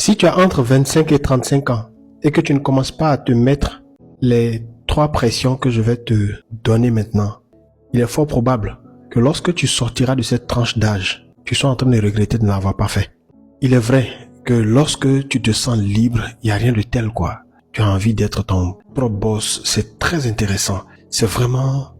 Si tu as entre 25 et 35 ans et que tu ne commences pas à te mettre les 3 pressions que je vais te donner maintenant, il est fort probable que lorsque tu sortiras de cette tranche d'âge, tu sois en train de regretter de ne l'avoir pas fait. Il est vrai que lorsque tu te sens libre, il n'y a rien de tel quoi. Tu as envie d'être ton propre boss, c'est très intéressant. C'est vraiment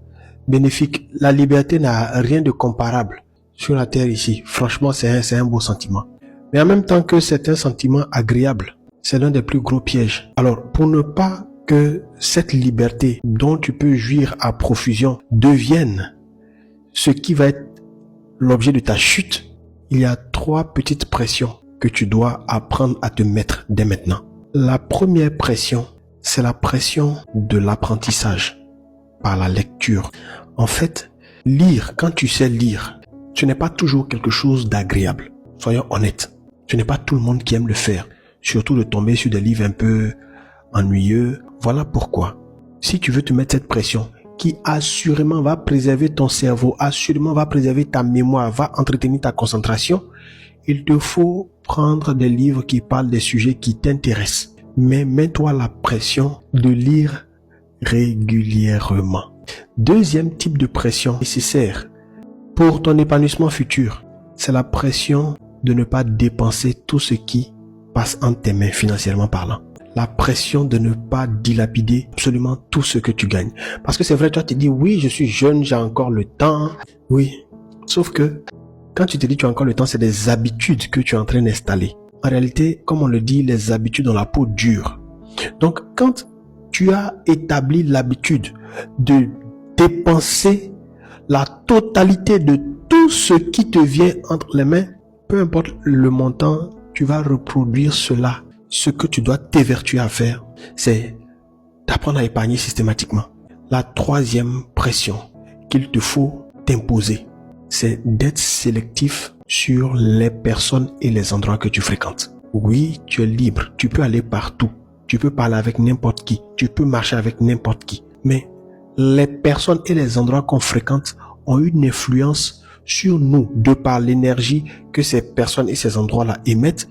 bénéfique. La liberté n'a rien de comparable sur la terre ici. Franchement, c'est un beau sentiment. Mais en même temps que c'est un sentiment agréable, c'est l'un des plus gros pièges. Alors, pour ne pas que cette liberté dont tu peux jouir à profusion devienne ce qui va être l'objet de ta chute, il y a 3 petites pressions que tu dois apprendre à te mettre dès maintenant. La première pression, c'est la pression de l'apprentissage par la lecture. En fait, lire, quand tu sais lire, ce n'est pas toujours quelque chose d'agréable. Soyons honnêtes. Ce n'est pas tout le monde qui aime le faire. Surtout de tomber sur des livres un peu ennuyeux. Voilà pourquoi, si tu veux te mettre cette pression qui assurément va préserver ton cerveau, assurément va préserver ta mémoire, va entretenir ta concentration, il te faut prendre des livres qui parlent des sujets qui t'intéressent. Mais mets-toi la pression de lire régulièrement. Deuxième type de pression nécessaire pour ton épanouissement futur, c'est la pression de ne pas dépenser tout ce qui passe entre tes mains financièrement parlant. La pression de ne pas dilapider absolument tout ce que tu gagnes. Parce que c'est vrai, toi tu te dis, oui, je suis jeune, j'ai encore le temps. Oui, sauf que quand tu te dis tu as encore le temps, c'est des habitudes que tu es en train d'installer. En réalité, comme on le dit, les habitudes ont la peau dure. Donc, quand tu as établi l'habitude de dépenser la totalité de tout ce qui te vient entre les mains, peu importe le montant, tu vas reproduire cela. Ce que tu dois t'évertuer à faire, c'est d'apprendre à épargner systématiquement. La troisième pression qu'il te faut t'imposer, c'est d'être sélectif sur les personnes et les endroits que tu fréquentes. Oui, tu es libre, tu peux aller partout, tu peux parler avec n'importe qui, tu peux marcher avec n'importe qui. Mais les personnes et les endroits qu'on fréquente ont une influence sur nous de par l'énergie que ces personnes et ces endroits-là émettent,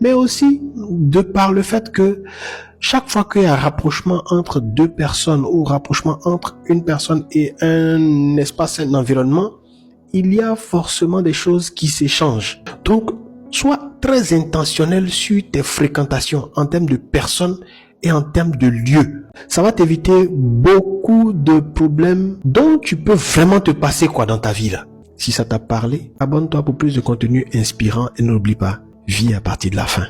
mais aussi de par le fait que chaque fois qu'il y a un rapprochement entre 2 personnes ou rapprochement entre une personne et un espace, un environnement, il y a forcément des choses qui s'échangent. Donc, sois très intentionnel sur tes fréquentations en termes de personnes et en termes de lieux. Ça va t'éviter beaucoup de problèmes dont tu peux vraiment te passer dans ta vie là. Si ça t'a parlé, abonne-toi pour plus de contenu inspirant et n'oublie pas, vis à partir de la fin.